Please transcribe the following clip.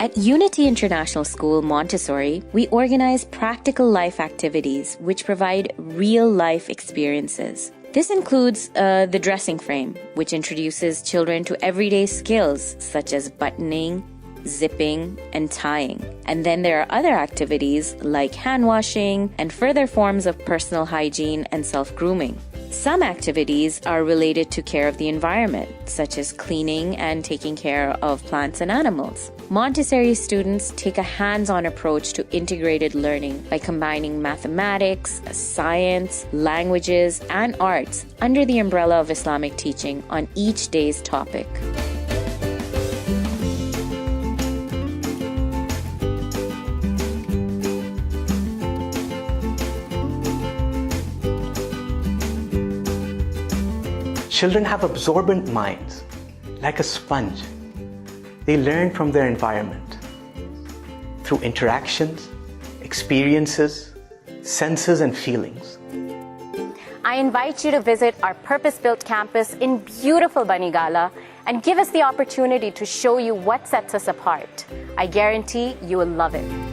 At Unity International School, Montessori, we organize practical life activities which provide real-life experiences. This includes the dressing frame, which introduces children to everyday skills such as buttoning, zipping, and tying. And then there are other activities like hand washing and further forms of personal hygiene and self-grooming. Some activities are related to care of the environment, such as cleaning and taking care of plants and animals. Montessori students take a hands-on approach to integrated learning by combining mathematics, science, languages, and arts under the umbrella of Islamic teaching on each day's topic. Children have absorbent minds, like a sponge. They learn from their environment through interactions, experiences, senses, and feelings. I invite you to visit our purpose-built campus in beautiful Banigala and give us the opportunity to show you what sets us apart. I guarantee you will love it.